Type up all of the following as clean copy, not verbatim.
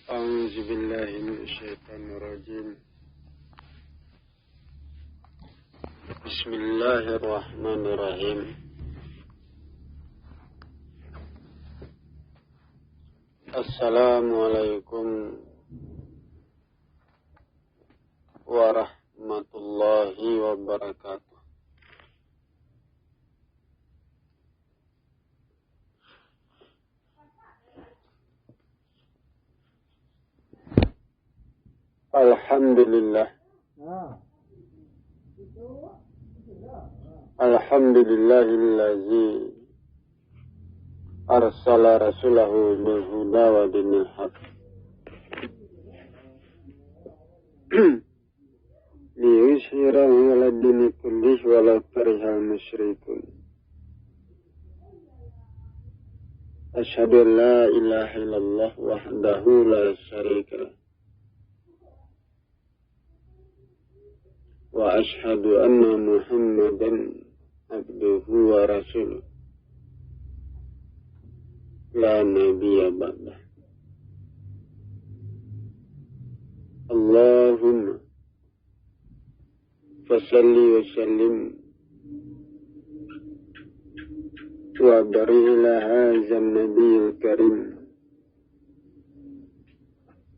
أعوذ بالله من الشيطان الرجيم. بسم الله الرحمن الرحيم. السلام عليكم ورحمة الله وبركاته. Alhamdulillah. Alhamdulillahillazi arsala rasulahu bil huda wa dinil haq liyushhirahu ala dini kullih walau karihal musyrikun. Asyhadu an la ilaha illallah wahdahu la syarika lah wa ashhadu anna Muhammadan abduhu wa rasuluh la nabiyya ba'dah. Allahumma fasalli wa sallim wa barik ila hadzal nabiyil karim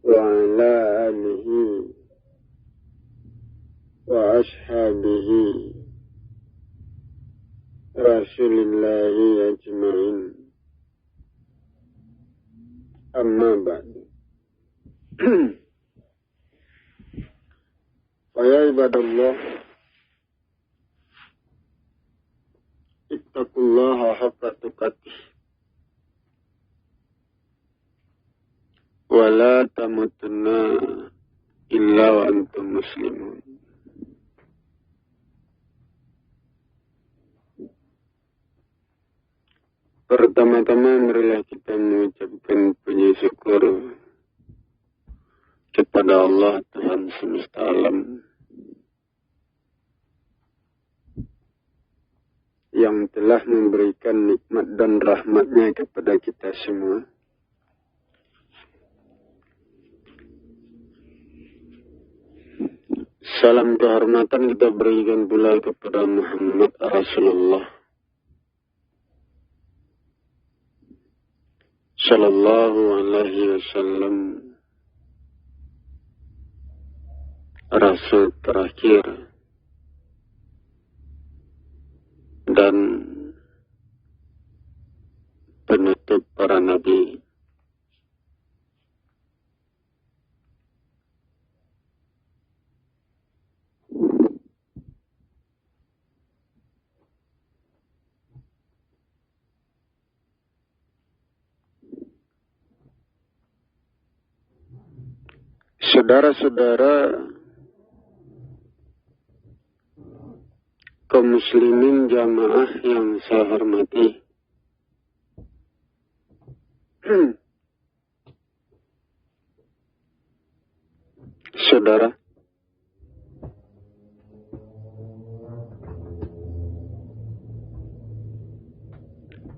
wa ala alihi wa ashabihi rasulillahi ajma'in. Amma ba'du. Faya ibadallah, ittaqullaha haqqa tuqatih wa la tamutunna illa wa antum muslimun. Pertama-tama marilah kita mengucapkan puji syukur kepada Allah Tuhan semesta alam yang telah memberikan nikmat dan rahmatnya kepada kita semua. Salam kehormatan kita berikan pula kepada Muhammad Rasulullah Sallallahu alaihi wasallam, Rasul terakhir dan penutup para nabi. Saudara-saudara kaum muslimin jamaah yang saya hormati, saudara,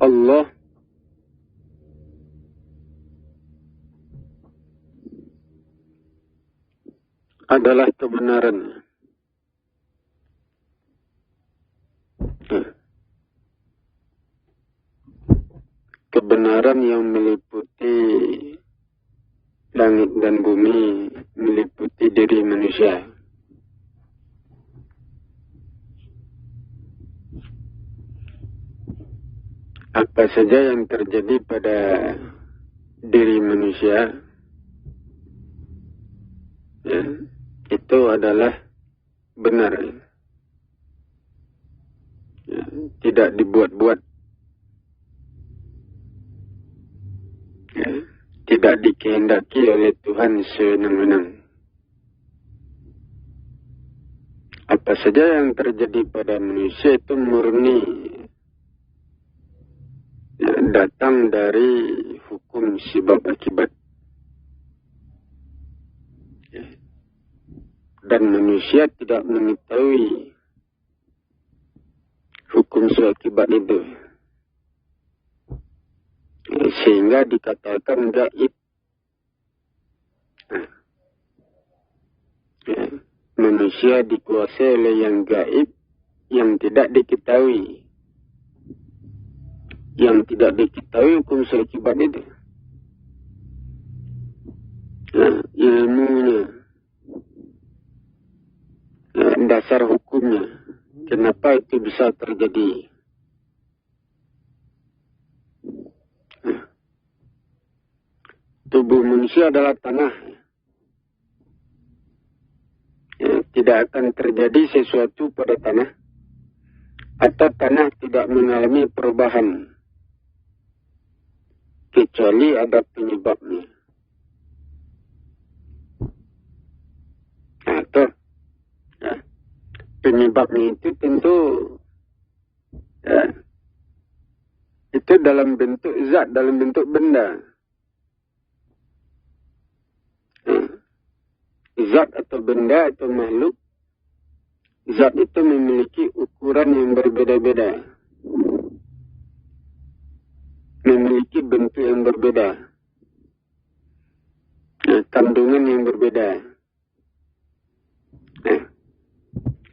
Allah adalah kebenaran. Kebenaran yang meliputi langit dan bumi, meliputi diri manusia. Apa saja yang terjadi pada diri manusia, ya, itu adalah benar. Ya, tidak dibuat-buat. Ya, tidak dikehendaki oleh Tuhan sewenang-wenang. Apa saja yang terjadi pada manusia itu murni, ya, datang dari hukum sebab akibat. Ya. Dan manusia tidak mengetahui hukum sebab akibat itu, sehingga dikatakan gaib. Ya, manusia dikuasai oleh yang gaib, yang tidak diketahui. Yang tidak diketahui hukum seakibat itu. Nah, ilmunya, dasar hukumnya, kenapa itu bisa terjadi. Tubuh manusia adalah tanah. Tidak akan terjadi sesuatu pada tanah, atau tanah tidak mengalami perubahan, kecuali ada penyebabnya. Atau penyebabnya itu tentu itu dalam bentuk zat, dalam bentuk benda. Zat atau benda atau makhluk, zat itu memiliki ukuran yang berbeda-beda, memiliki bentuk yang berbeda, kandungan yang berbeda.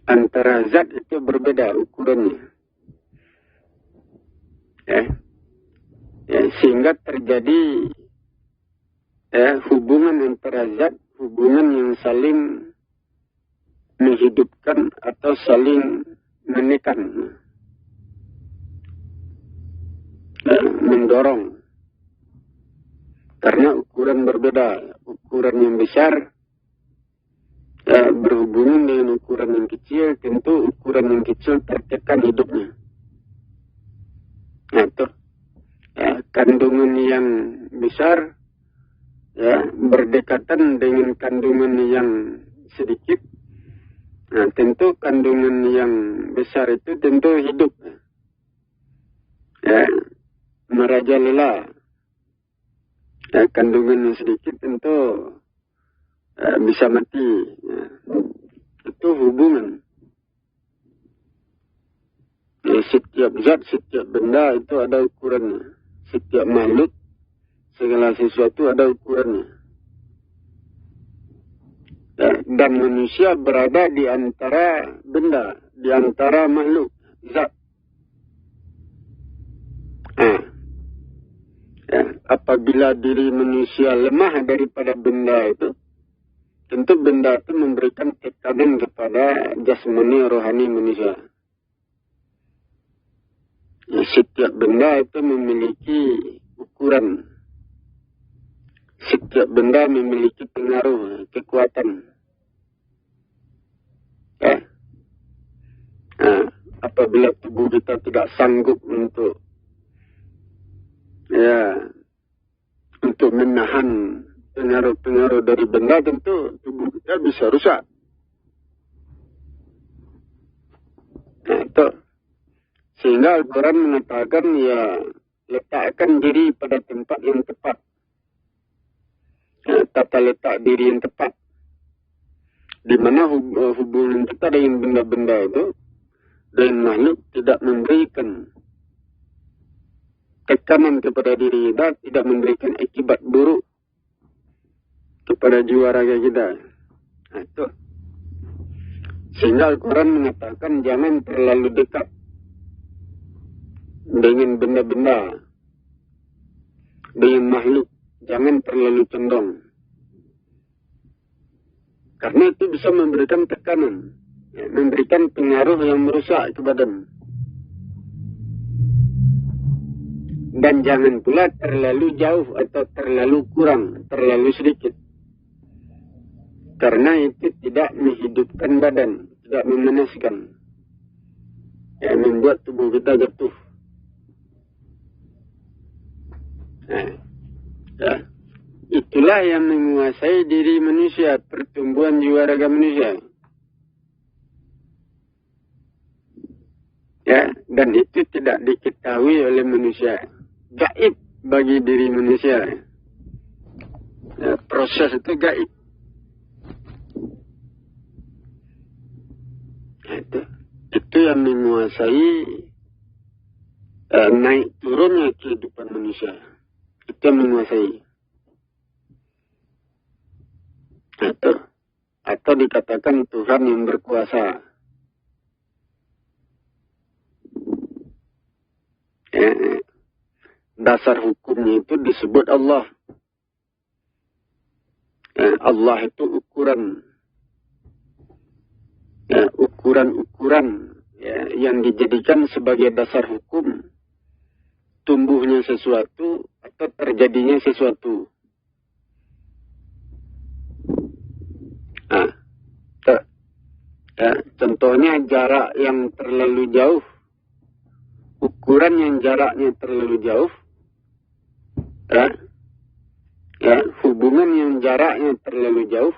Antara zat itu berbeda ukurannya, sehingga terjadi hubungan antara zat, hubungan yang saling menghidupkan atau saling menekan, mendorong, karena ukuran berbeda. Ukuran yang besar berhubungan dengan ukuran yang kecil, tentu ukuran yang kecil tertekan hidupnya. Atau kandungan yang besar berdekatan dengan kandungan yang sedikit. Nah, tentu kandungan yang besar itu tentu hidup, merajalela. Kandungan yang sedikit tentu bisa mati. Itu hubungan. Setiap zat, setiap benda itu ada ukurannya. Setiap makhluk, segala sesuatu ada ukurannya. Dan manusia berada di antara benda, di antara makhluk, zat. Apabila diri manusia lemah daripada benda itu, tentu benda itu memberikan tekanan kepada jasmani rohani manusia. Setiap benda itu memiliki ukuran. Setiap benda memiliki pengaruh, kekuatan. Apabila tubuh kita tidak sanggup untuk menahan pengaruh-pengaruh dari benda, tentu tubuh kita bisa rusak. Sehingga Al-Quran mengatakan, letakkan diri pada tempat yang tepat. Tata letak diri yang tepat. Di mana hubungan kita dengan benda-benda itu, dan makhluk tidak memberikan tekanan kepada diri kita, tidak memberikan akibat buruk kepada jiwa raga kita. Sehingga Al-Quran mengatakan jangan terlalu dekat dengan benda-benda, dengan makhluk. Jangan terlalu condong. Karena itu bisa memberikan tekanan, memberikan pengaruh yang merusak ke badan. Dan jangan pula terlalu jauh atau terlalu kurang, terlalu sedikit. Karena itu tidak menghidupkan badan, tidak memanaskan. Membuat tubuh kita jatuh. Itulah yang menguasai diri manusia, pertumbuhan jiwa raga manusia. Dan itu tidak diketahui oleh manusia. Gaib bagi diri manusia. Proses itu gaib. Itu yang menguasai naik turunnya kehidupan manusia. Itu yang menguasai. Atau dikatakan Tuhan yang berkuasa. Dasar hukumnya itu disebut Allah. Allah itu ukuran. Ukuran-ukuran yang dijadikan sebagai dasar hukum tumbuhnya sesuatu atau terjadinya sesuatu. Contohnya jarak yang terlalu jauh, ukuran yang jaraknya terlalu jauh, hubungan yang jaraknya terlalu jauh,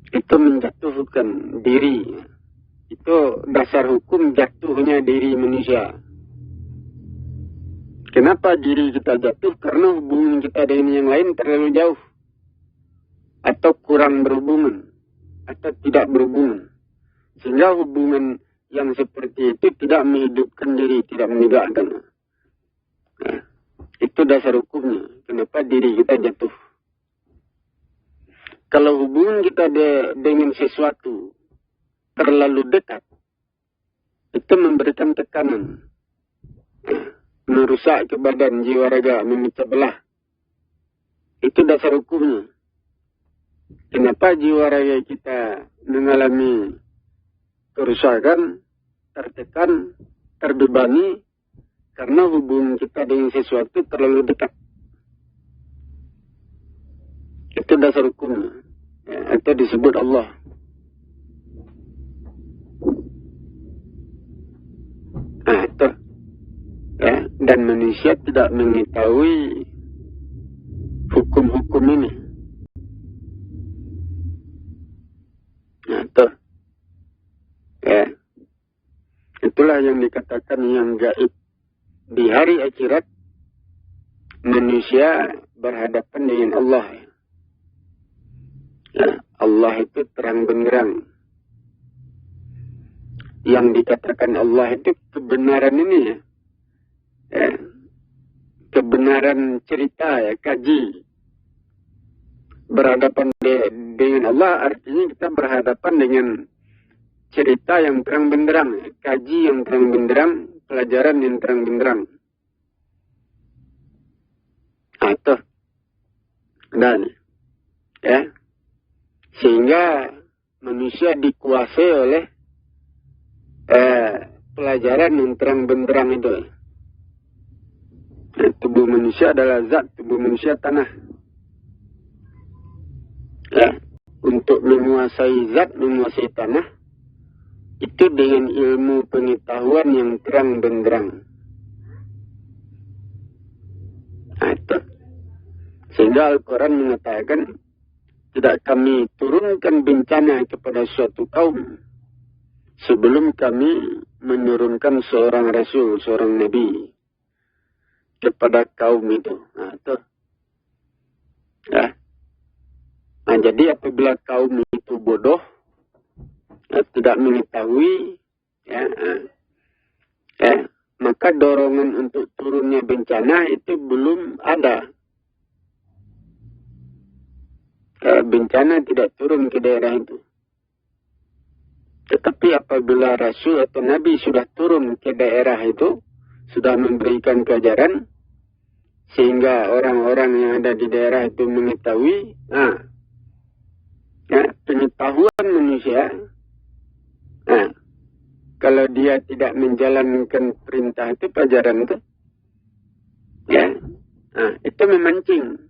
itu menjatuhkan diri. Itu dasar hukum jatuhnya diri manusia. Kenapa diri kita jatuh? Karena hubungan kita dengan yang lain terlalu jauh. Atau kurang berhubungan. Atau tidak berhubungan. Sehingga hubungan yang seperti itu tidak menghidupkan diri, tidak menegakkan. Itu dasar hukumnya. Kenapa diri kita jatuh. Kalau hubungan kita dengan sesuatu terlalu dekat, itu memberikan tekanan. Merusak ke badan, jiwa raga, memecah belah. Itu dasar hukumnya. Kenapa jiwa raga kita mengalami kerusakan, tertekan, terbebani, karena hubungan kita dengan sesuatu terlalu dekat. Itu dasar hukumnya. Itu disebut Allah. Itu. Dan manusia tidak mengetahui hukum-hukum ini. Itu. Itulah yang dikatakan yang gaib. Di hari akhirat, manusia berhadapan dengan Allah. Allah itu terang benderang. Yang dikatakan Allah itu kebenaran ini kebenaran cerita kaji. Berhadapan dengan Allah artinya kita berhadapan dengan cerita yang terang benderang, kaji yang terang benderang, pelajaran yang terang benderang. Atau dan sehingga manusia dikuasai oleh pelajaran yang terang benderang itu. Tubuh manusia adalah zat, tubuh manusia tanah. Untuk menguasai zat, menguasai tanah, itu dengan ilmu pengetahuan yang terang benderang. Sehingga Al-Quran mengatakan, tidak kami turunkan bencana kepada suatu kaum sebelum kami menurunkan seorang rasul, seorang nabi kepada kaum itu. Jadi apabila kaum itu bodoh, tidak mengetahui, maka dorongan untuk turunnya bencana itu belum ada. Bencana tidak turun ke daerah itu. Tetapi apabila Rasul atau Nabi sudah turun ke daerah itu, sudah memberikan pelajaran, sehingga orang-orang yang ada di daerah itu mengetahui, pengetahuan manusia, kalau dia tidak menjalankan perintah itu, pelajaran itu, itu memancing.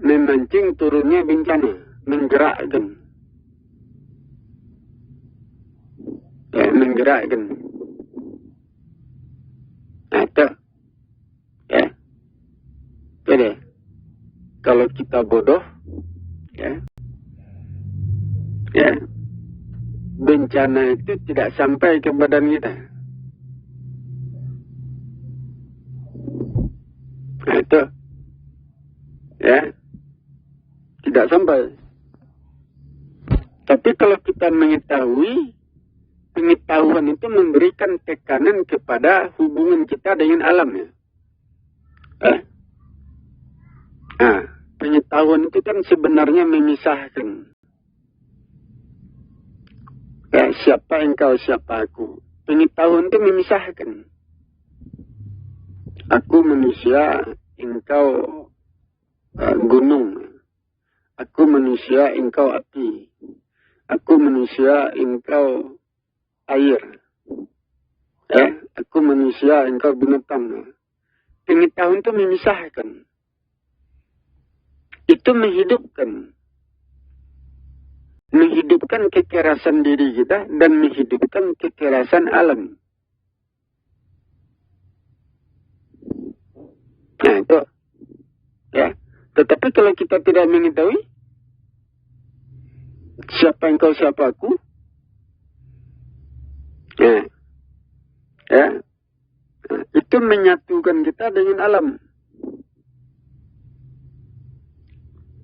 Memancing turunnya bencana, menggerakkan. Menggerakkan. Atau, jadi, kalau kita bodoh, bencana itu tidak sampai ke badan kita. Itu, tidak sampai. Tapi kalau kita mengetahui, pengetahuan itu memberikan tekanan kepada hubungan kita dengan alam. Nah, pengetahuan itu kan sebenarnya memisahkan. Ya, siapa engkau, siapa aku. Pengetahuan itu memisahkan. Aku manusia, engkau gunung. Aku manusia, engkau api. Aku manusia, engkau air. Aku manusia, engkau binatang. Pengetahuan itu memisahkan. Itu menghidupkan. Menghidupkan kekerasan diri kita dan menghidupkan kekerasan alam. Nah itu. Ya. Tetapi kalau kita tidak mengetahui siapa engkau, siapa aku. Itu menyatukan kita dengan alam.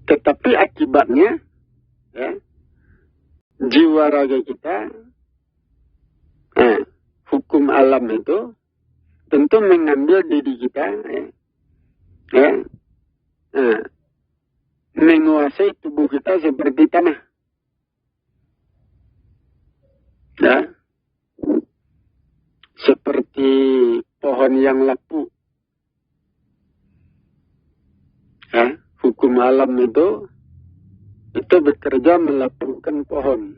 Tetapi akibatnya, jiwa raga kita, hukum alam itu tentu mengambil diri kita, menguasai tubuh kita seperti tanah. Seperti pohon yang lapuk. Hukum alam itu bekerja melapukkan pohon.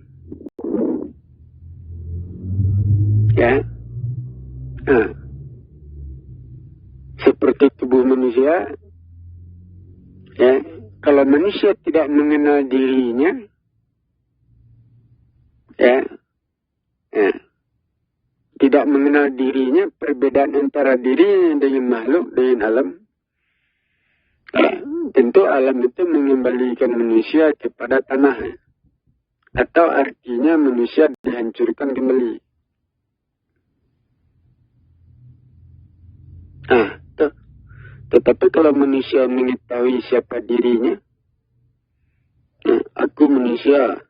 Seperti tubuh manusia, kalau manusia tidak mengenal dirinya, tidak mengenal dirinya, perbedaan antara dirinya dengan makhluk, dengan alam, tentu alam itu mengembalikan manusia kepada tanah. Atau artinya manusia dihancurkan kembali. Tetapi kalau manusia mengetahui siapa dirinya, aku manusia,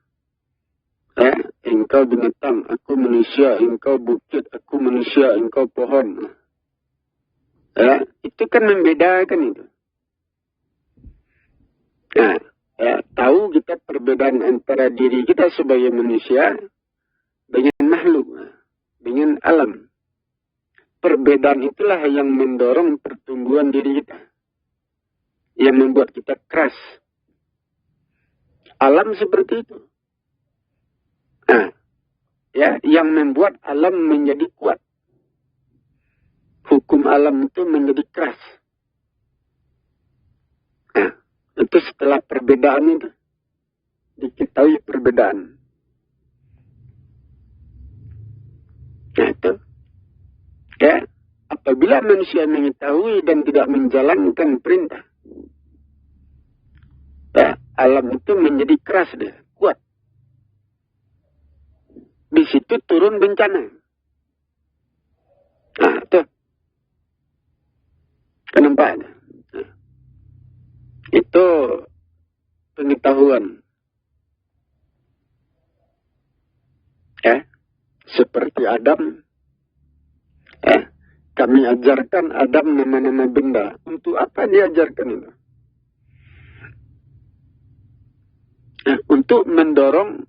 engkau binatang, aku manusia, engkau bukit, aku manusia, engkau pohon. Itu kan membedakan itu. Tahu kita perbedaan antara diri kita sebagai manusia dengan makhluk, dengan alam. Perbedaan itulah yang mendorong pertumbuhan diri kita. Yang membuat kita keras. Alam seperti itu. Yang membuat alam menjadi kuat. Hukum alam itu menjadi keras. Itu setelah perbedaan itu diketahui perbedaan. Itu. Apabila manusia mengetahui dan tidak menjalankan perintah, alam itu menjadi keras dia, kuat. Di situ turun bencana. Itu. Kenapa? Itu pengetahuan. Seperti Adam. Kami ajarkan Adam nama-nama benda. Untuk apa diajarkan itu? Untuk mendorong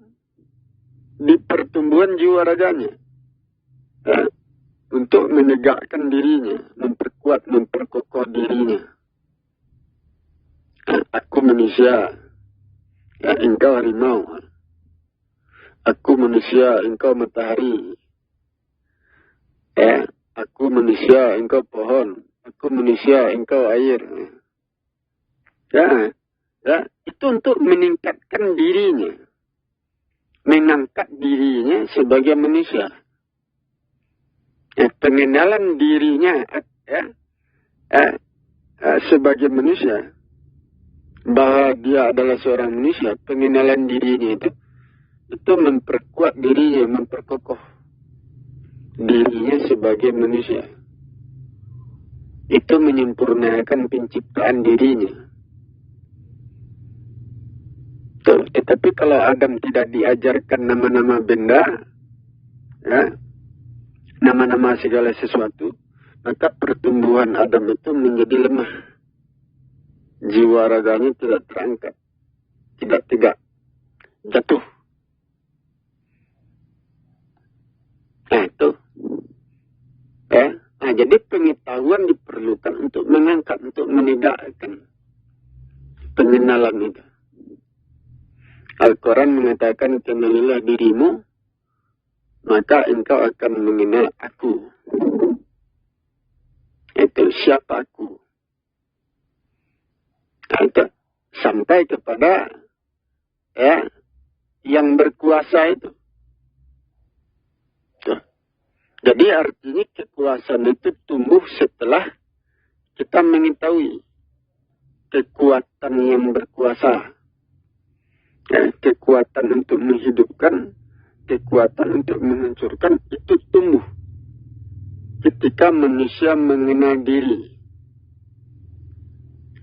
di pertumbuhan jiwa raganya. Untuk menegakkan dirinya. Memperkuat, memperkokoh dirinya. Aku manusia, engkau harimau. Aku manusia, engkau matahari. Aku manusia, engkau pohon. Aku manusia, engkau air. Itu untuk meningkatkan dirinya. Mengangkat dirinya sebagai manusia. Pengenalan dirinya sebagai manusia. Bahwa dia adalah seorang manusia, pengenalan dirinya itu memperkuat dirinya, memperkokoh dirinya sebagai manusia. Itu menyempurnakan penciptaan dirinya. Tetapi kalau Adam tidak diajarkan nama-nama benda, nama-nama segala sesuatu, maka pertumbuhan Adam itu menjadi lemah. jiwa raganya tidak terangkat, tidak tegak, jatuh. Nah itu. Nah, jadi pengetahuan diperlukan untuk mengangkat, untuk menegakkan pengenalan itu. Al-Quran mengatakan, kenalilah dirimu, maka engkau akan mengenal aku. Itu siapa aku. Nah, itu sampai kepada yang berkuasa itu. Tuh. Jadi artinya kekuasaan itu tumbuh setelah kita mengetahui kekuatan yang berkuasa. Kekuatan untuk menghidupkan, kekuatan untuk menghancurkan itu tumbuh ketika manusia mengenal diri,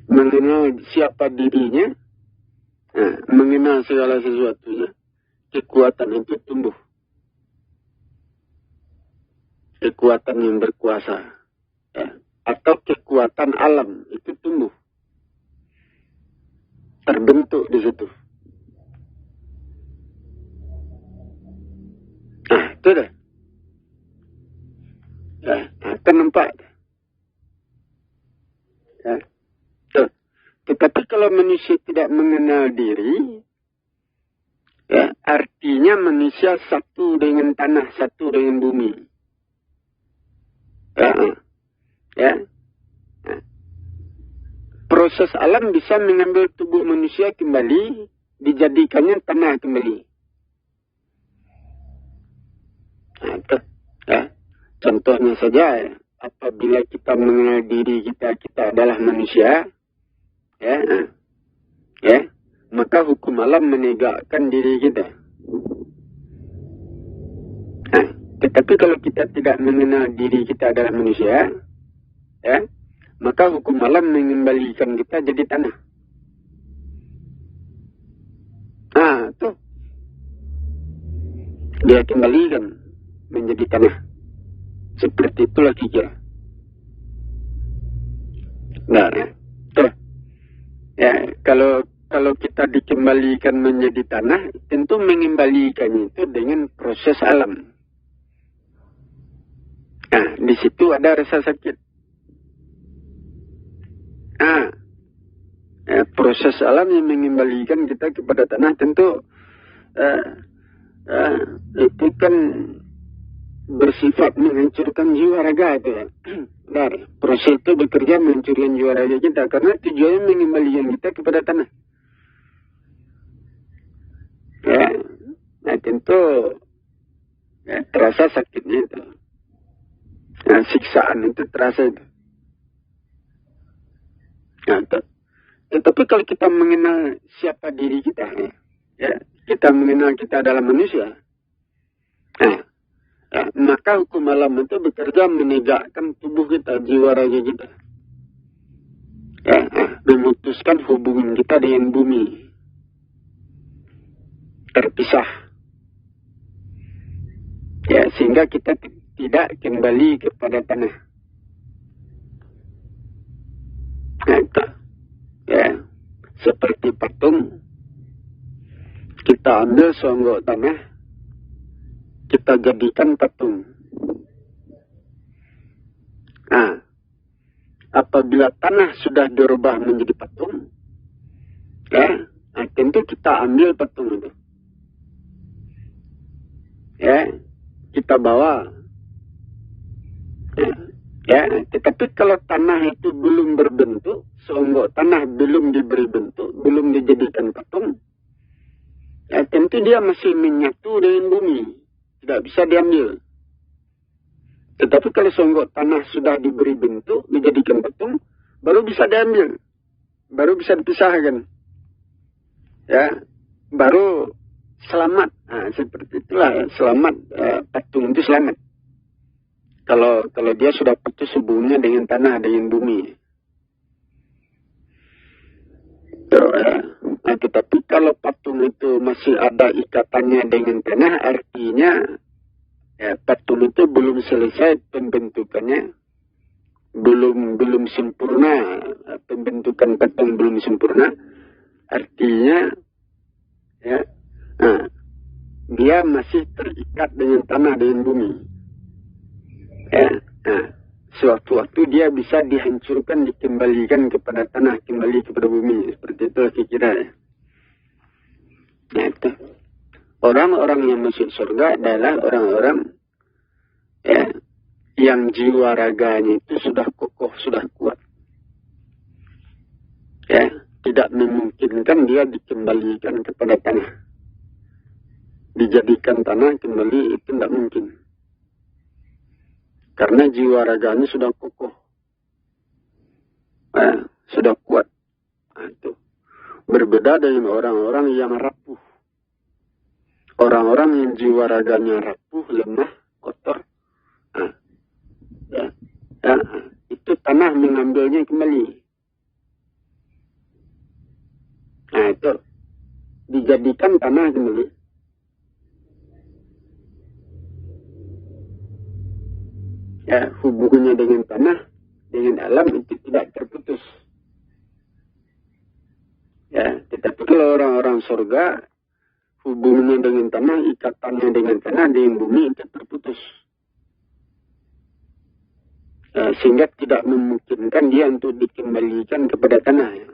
mengenal siapa dirinya, mengenal segala sesuatunya, kekuatan itu tumbuh, kekuatan yang berkuasa, atau kekuatan alam itu tumbuh, terbentuk di situ. Nah, itu dah. Kita nampak. Tuh. Tetapi kalau manusia tidak mengenal diri, artinya manusia satu dengan tanah, satu dengan bumi. Proses alam bisa mengambil tubuh manusia kembali, dijadikannya tanah kembali. Contohnya saja, apabila kita mengenal diri kita adalah manusia, maka hukum alam menegakkan diri kita. Tetapi kalau kita tidak mengenal diri kita adalah manusia, maka hukum alam mengembalikan kita jadi tanah. Tuh. Dia kembalikan menjadi tanah. Seperti itulah kira. Nah, tuh. Kalau kita dikembalikan menjadi tanah, tentu mengembalikannya itu dengan proses alam. Di situ ada rasa sakit. Proses alam yang mengembalikan kita kepada tanah tentu itu kan bersifat menghancurkan jiwa raga itu ya. Proses itu bekerja menghancurkan jiwa raga kita karena tujuannya mengembalikan kita kepada tanah. Nah tentu terasa sakitnya itu. Siksaan itu terasa itu. Tetapi kalau kita mengenal siapa diri kita, kita mengenal kita adalah manusia, maka hukum alam itu bekerja menegakkan tubuh kita, jiwa raga kita, memutuskan hubungan kita dengan bumi, terpisah, sehingga kita tidak kembali kepada tanah. Seperti patung, kita ambil seonggok tanah, kita jadikan patung. Apabila tanah sudah dirubah menjadi patung, tentu kita ambil patung itu. Kita bawa. Tetapi kalau tanah itu belum berbentuk, seonggok tanah belum diberi bentuk, belum dijadikan patung, tentu dia masih menyatu dengan bumi, tidak bisa diambil. Tetapi kalau seonggok tanah sudah diberi bentuk, dijadikan patung, baru bisa diambil, baru bisa dipisahkan, baru selamat. Seperti itulah selamat, patung itu selamat. Kalau dia sudah putus hubungannya dengan tanah, dengan bumi. Tetapi kalau patung itu masih ada ikatannya dengan tanah, artinya patung itu belum selesai pembentukannya, belum sempurna bentukan patung belum sempurna, artinya ya, dia masih terikat dengan tanah, dengan bumi. Ya, sewaktu-waktu dia bisa dihancurkan, dikembalikan kepada tanah, kembali kepada bumi. Seperti itu kira-kira ya. Nah, itu. Orang-orang yang masuk surga adalah orang-orang ya, yang jiwa raganya itu sudah kokoh, sudah kuat. Ya, tidak memungkinkan dia dikembalikan kepada tanah. Dijadikan tanah kembali itu tidak mungkin. Karena jiwa raganya sudah kokoh. Sudah kuat. Nah, itu. Berbeda dengan orang-orang yang rapuh. Orang-orang yang jiwa raganya rapuh, lemah, kotor. Itu tanah mengambilnya kembali. Nah, itu. Dijadikan tanah kembali. Ya, hubungannya dengan tanah, dengan alam itu tidak terputus. Ya, tetapi kalau orang-orang surga, hubungannya dengan tanah, ikatannya dengan tanah, dengan bumi itu terputus. Ya, sehingga tidak memungkinkan dia untuk dikembalikan kepada tanah. Ya,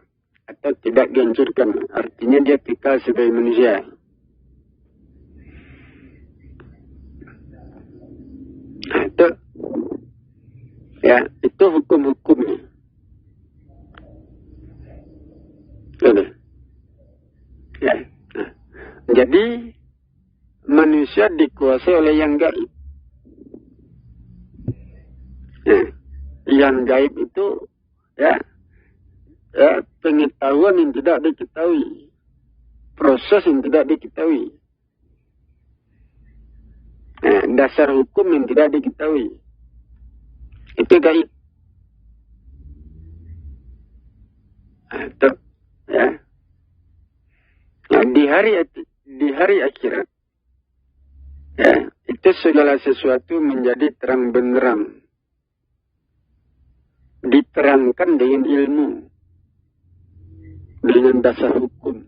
atau tidak dihancurkan. Artinya dia kekal sebagai manusia. Nah, itu. Ya, itu hukum-hukumnya. Ya. Nah, jadi manusia dikuasai oleh yang gaib. Nah, yang gaib itu ya, pengetahuan yang tidak diketahui, proses yang tidak diketahui, dasar hukum yang tidak diketahui. Itu gaib. Ya. Nah, di hari akhirat, ya, itu segala sesuatu menjadi terang benderang, diterangkan dengan ilmu, dengan dasar hukum.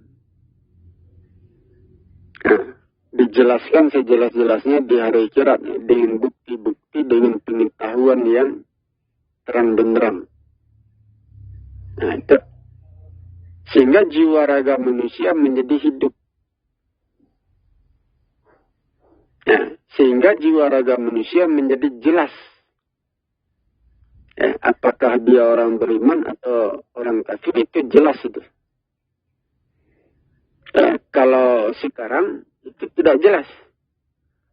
Nah, dijelaskan sejelas-jelasnya di hari akhirat dengan bukti-bukti, dengan pengetahuan yang terang benderang. Nah, itu. Sehingga jiwa raga manusia menjadi hidup. Nah, sehingga jiwa raga manusia menjadi jelas. Apakah dia orang beriman atau orang kafir, itu jelas itu. Kalau sekarang itu tidak jelas.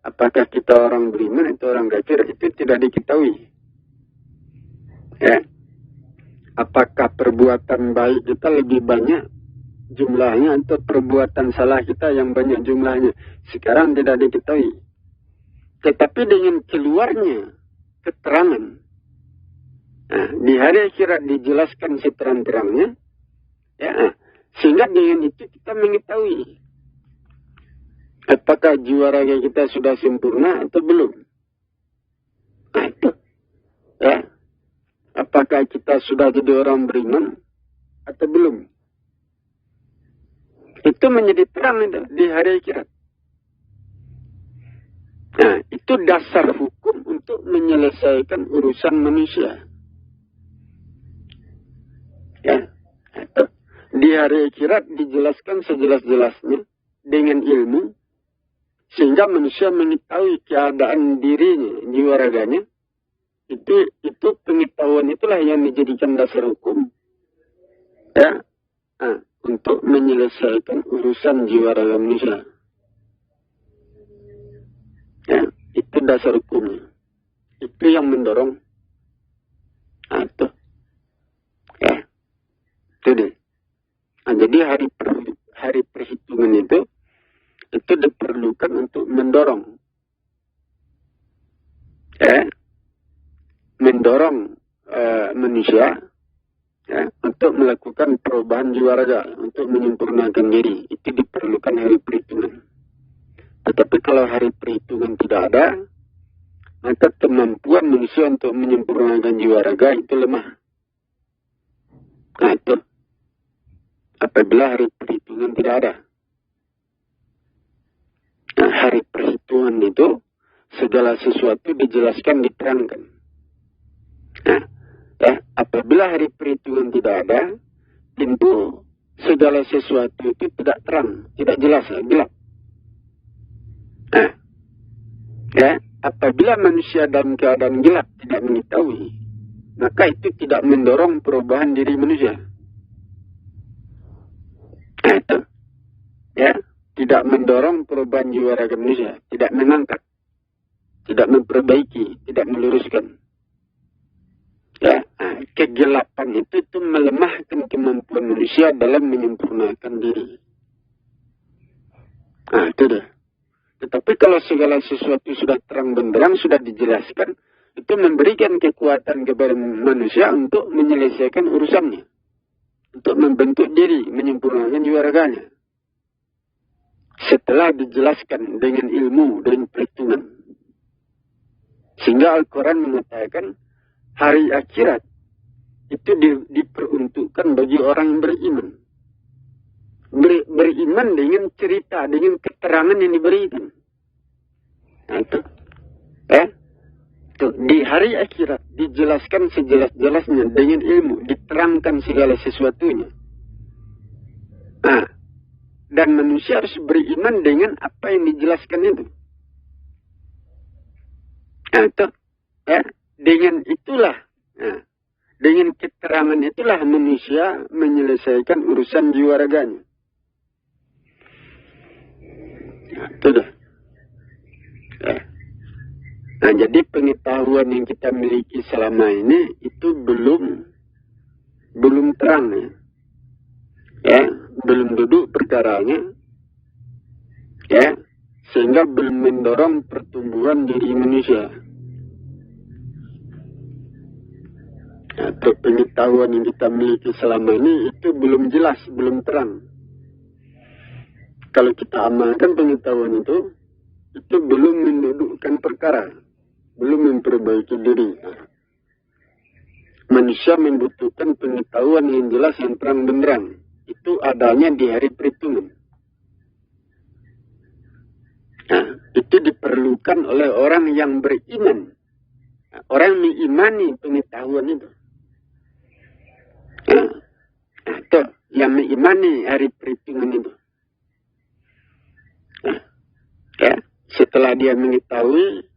Apakah kita orang beriman atau orang kafir, itu tidak diketahui. Ya. Apakah perbuatan baik kita lebih banyak jumlahnya atau perbuatan salah kita yang banyak jumlahnya? Sekarang tidak diketahui. Tetapi dengan keluarnya keterangan, di hari akhirat dijelaskan seterang-terangnya, ya, sehingga dengan itu kita mengetahui apakah jiwa raga kita sudah sempurna atau belum. Nah, itu. Ya. Apakah kita sudah jadi orang beriman atau belum. Itu menjadi terang itu di hari akhirat. Nah, itu dasar hukum untuk menyelesaikan urusan manusia. Ya. Di hari akhirat dijelaskan sejelas-jelasnya dengan ilmu, sehingga manusia mengetahui keadaan dirinya, jiwa raganya. Itu pengetahuan itulah yang dijadikan dasar hukum, ya, untuk menyelesaikan urusan jiwa raga manusia. Ya, itu dasar hukumnya. Itu yang mendorong. Nah, itu. Ya, itu deh. Nah, jadi hari perhitungan itu diperlukan untuk mendorong. Ya. Mendorong manusia, ya, untuk melakukan perubahan jiwa raga, untuk menyempurnakan diri. Itu diperlukan hari perhitungan. Tetapi kalau hari perhitungan tidak ada, maka kemampuan manusia untuk menyempurnakan jiwa raga itu lemah. Nah, apabila hari perhitungan tidak ada. Nah, hari perhitungan itu segala sesuatu dijelaskan, diterangkan. Nah, apabila hari perhitungan tidak ada, tentu segala sesuatu itu tidak terang, tidak jelas, gelap. Nah, apabila manusia dalam keadaan gelap tidak mengetahui, maka itu tidak mendorong perubahan diri manusia. Nah, itu, tidak mendorong perubahan jiwa raga manusia, tidak mengangkat, tidak memperbaiki, tidak meluruskan. Kegelapan itu melemahkan kemampuan manusia dalam menyempurnakan diri. Nah, itu dah. Tetapi kalau segala sesuatu sudah terang benderang, sudah dijelaskan, itu memberikan kekuatan kepada manusia untuk menyelesaikan urusannya. Untuk membentuk diri, menyempurnakan jiwa raganya. Setelah dijelaskan dengan ilmu, dengan perhitungan. Sehingga Al-Quran mengatakan, hari akhirat itu diperuntukkan bagi orang yang beriman. Beriman dengan cerita, dengan keterangan yang diberikan. Nah, itu. Di hari akhirat dijelaskan sejelas-jelasnya dengan ilmu, diterangkan segala sesuatunya. Nah, dan manusia harus beriman dengan apa yang dijelaskan itu. Nah, itu. Dengan itulah, dengan keterangan itulah manusia menyelesaikan urusan jiwa raganya. Nah, itu dah. Nah, jadi pengetahuan yang kita miliki selama ini itu belum terang, belum duduk perkaranya, sehingga belum mendorong pertumbuhan diri manusia. Nah, pengetahuan yang kita miliki selama ini itu belum jelas, belum terang. Kalau kita amalkan pengetahuan itu belum mendudukkan perkara, belum memperbaiki diri. Manusia membutuhkan pengetahuan yang jelas, yang terang benderang. Itu adanya di hari perhitungan. Nah, itu diperlukan oleh orang yang beriman. Nah, orang mengimani pengetahuan itu. Nah, itu yang mengimani hari perhitungan itu. Nah, setelah dia mengetahui,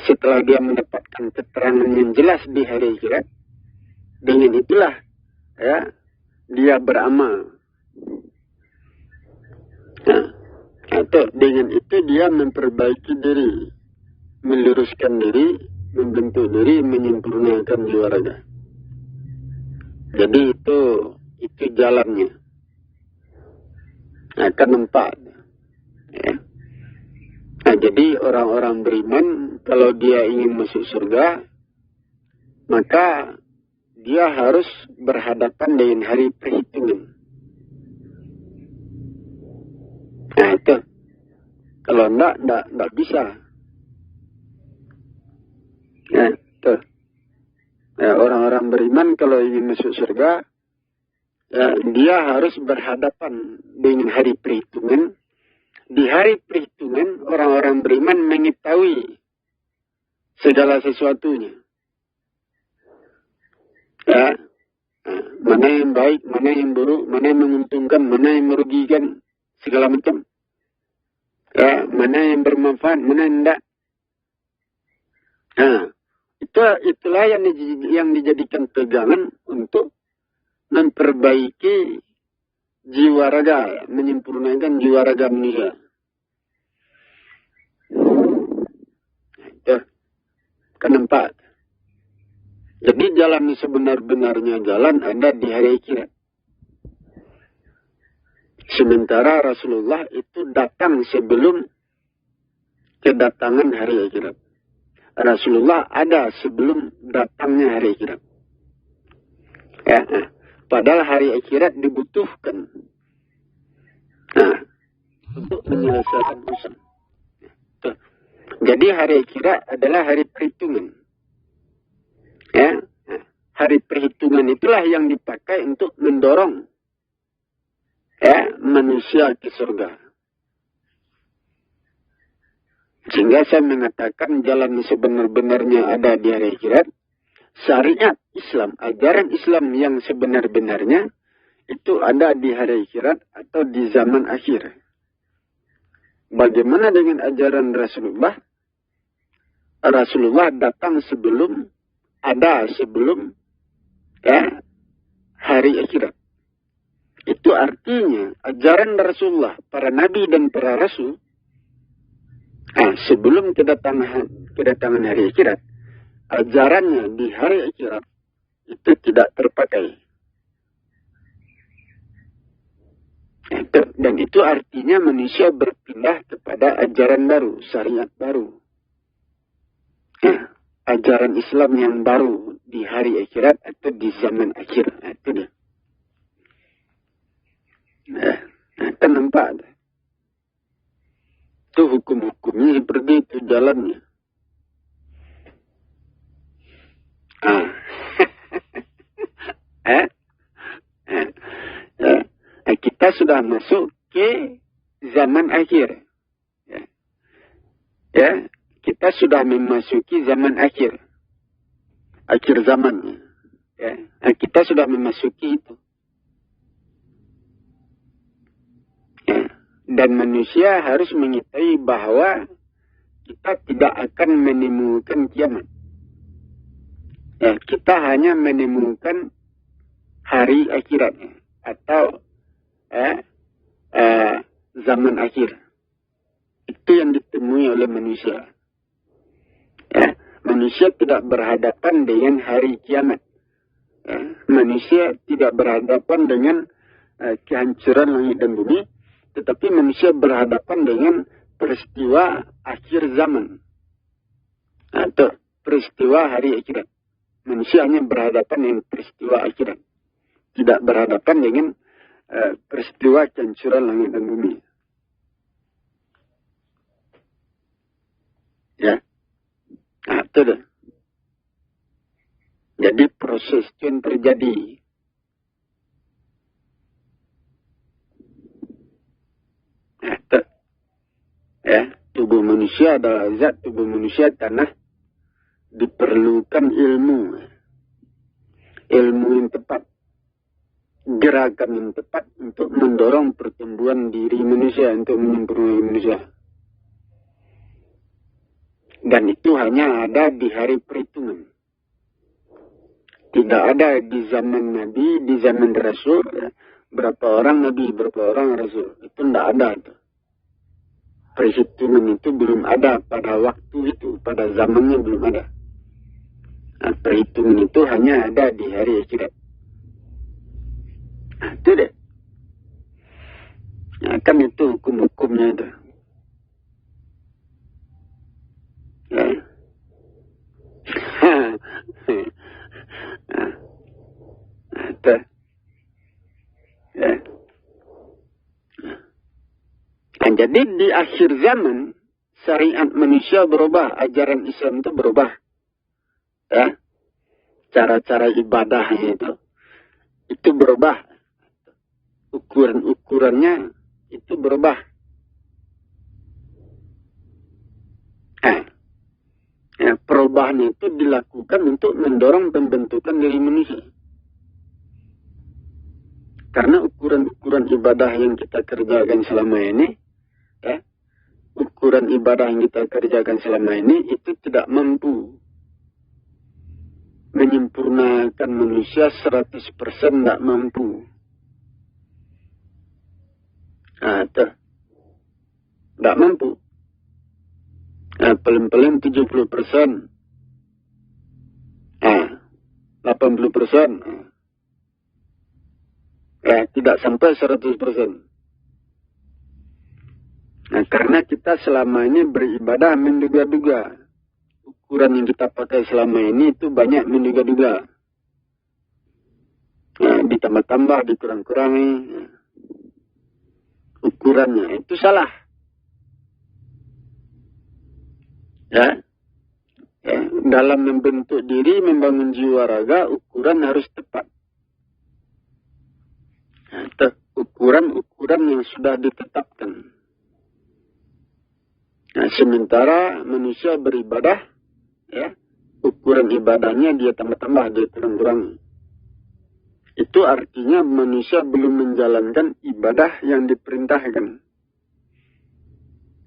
setelah dia mendapatkan keterangan yang jelas di hari akhirat, dengan itulah dia beramal. Nah, atau dengan itu dia memperbaiki diri, meluruskan diri, membentuk diri, menyempurnakan jiwa raga. Jadi itu jalannya. Akan nampak. Nah, jadi orang-orang beriman, kalau dia ingin masuk surga, maka dia harus berhadapan dengan hari perhitungan. Nah, itu. Kalau enggak bisa. Nah, itu. Nah, orang-orang beriman kalau ingin masuk surga, dia harus berhadapan dengan hari perhitungan. Di hari perhitungan, orang-orang beriman mengetahui segala sesuatunya. Mana yang baik, mana yang buruk, mana yang menguntungkan, mana yang merugikan, segala macam. Mana yang bermanfaat, mana yang tidak. Itulah yang dijadikan pegangan untuk memperbaiki jiwa raga, menyempurnakan jiwa raga manusia. Itu kan nampak. Jadi jalan sebenar-benarnya jalan ada di hari akhirat. Sementara Rasulullah itu datang sebelum kedatangan hari akhirat. Rasulullah ada sebelum datangnya hari akhirat. Padahal hari akhirat dibutuhkan untuk menyelesaikan urusan. Jadi hari akhirat adalah hari perhitungan. Hari perhitungan itulah yang dipakai untuk mendorong manusia ke surga. Sehingga saya mengatakan jalan sebenar-benarnya ada di hari akhirat. Syariat Islam, ajaran Islam yang sebenar-benarnya itu ada di hari akhirat atau di zaman akhir. Bagaimana dengan ajaran Rasulullah? Rasulullah datang sebelum hari akhirat. Itu artinya ajaran Rasulullah, para nabi dan para rasul, sebelum kedatangan hari akhirat, ajarannya di hari akhirat itu tidak terpakai. Dan itu artinya manusia berpindah kepada ajaran baru, syariat baru. Ajaran Islam yang baru di hari akhirat atau di zaman akhir. Itu dia. Kan nampak. Itu hukum-hukumnya seperti itu jalannya. Kita sudah masuk ke zaman akhir. Kita sudah memasuki zaman akhir. Akhir zaman. Kita sudah memasuki itu. Dan manusia harus mengetahui bahwa kita tidak akan menemukan kiamat. Kita hanya menemukan hari akhirat atau zaman akhir. Itu yang ditemui oleh manusia. Manusia tidak berhadapan dengan hari kiamat. Manusia tidak berhadapan dengan kehancuran langit dan bumi. Tetapi manusia berhadapan dengan peristiwa akhir zaman. Atau peristiwa hari akhirat. Manusia hanya berhadapan dengan peristiwa akhirat. Tidak berhadapan dengan peristiwa kehancuran langit dan bumi. Itu dah. Jadi proses itu yang terjadi. Tubuh manusia adalah zat tubuh manusia tanah diperlukan ilmu yang tepat, gerakan yang tepat untuk mendorong pertumbuhan diri manusia, untuk menyempurnakan manusia. Dan itu hanya ada di hari perhitungan. Tidak ada di zaman Nabi, di zaman Rasul. Berapa orang Nabi, berapa orang Rasul. Itu tidak ada. Perhitungan itu belum ada pada waktu itu. Pada zamannya belum ada. Perhitungan itu hanya ada di hari akhirat. Itu deh. Kan itu hukum-hukumnya itu. Jadi di akhir zaman syariat manusia berubah, ajaran Islam itu berubah. Cara-cara ibadahnya itu berubah. Ukuran-ukurannya itu berubah. Perubahan itu dilakukan untuk mendorong pembentukan diri manusia. Karena ukuran-ukuran ibadah yang kita kerjakan selama ini, ukuran ibadah yang kita kerjakan selama ini itu tidak mampu menyempurnakan manusia 100%, tidak mampu. Tidak mampu. Paling-paling 70%. 80%. Tidak sampai 100%. Karena kita selama ini beribadah menduga-duga. Ukuran yang kita pakai selama ini itu banyak menduga-duga. Ditambah-tambah, dikurang-kurangi. Ukurannya itu salah. Dalam membentuk diri, membangun jiwa raga, ukuran harus tepat. ukuran-ukuran yang sudah ditetapkan. Nah, sementara manusia beribadah, ya, ukuran ibadahnya dia tambah-tambah, dia kurang-kurangi. Itu artinya manusia belum menjalankan ibadah yang diperintahkan.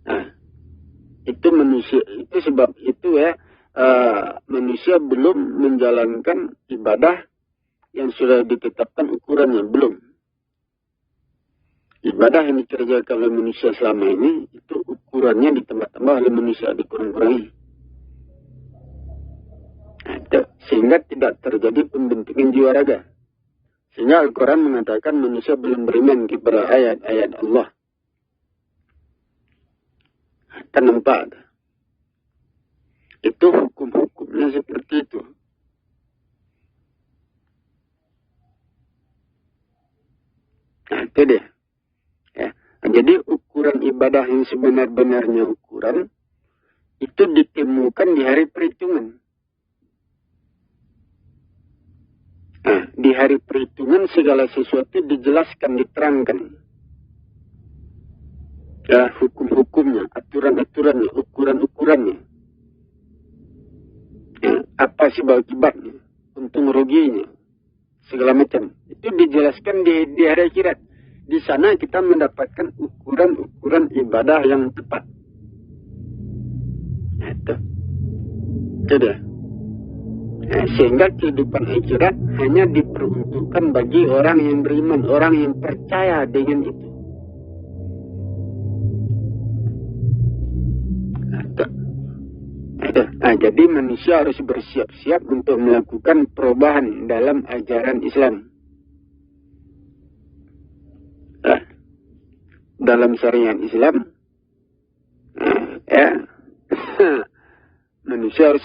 Nah, itu manusia, itu sebab itu ya, manusia belum menjalankan ibadah yang sudah ditetapkan ukurannya, belum. Ibadah yang dikerjakan oleh manusia selama ini, itu ukurannya ditambah-tambah oleh manusia, dikurang-kurangi. Nah, sehingga tidak terjadi pembentukan jiwa raga. Sehingga Al-Quran mengatakan manusia belum beriman kepada ayat-ayat Allah. Kan nampak. Itu hukum-hukumnya seperti itu. Nah, itu dia. Ya. Jadi ukuran ibadah yang sebenar-benarnya ukuran itu ditemukan di hari perhitungan. Nah, di hari perhitungan segala sesuatu dijelaskan, diterangkan. Ya, hukum-hukumnya, aturan-aturannya, ukuran-ukurannya. Ya, apa sebab akibatnya, untung ruginya, segala macam. Itu dijelaskan di hari akhirat. Di sana kita mendapatkan ukuran-ukuran ibadah yang tepat. Itu dia. Nah, sehingga kehidupan akhirat hanya diperuntukkan bagi orang yang beriman, orang yang percaya dengan itu. Nah, jadi manusia harus bersiap-siap untuk melakukan perubahan dalam ajaran Islam. Nah, dalam syariat Islam, ya, manusia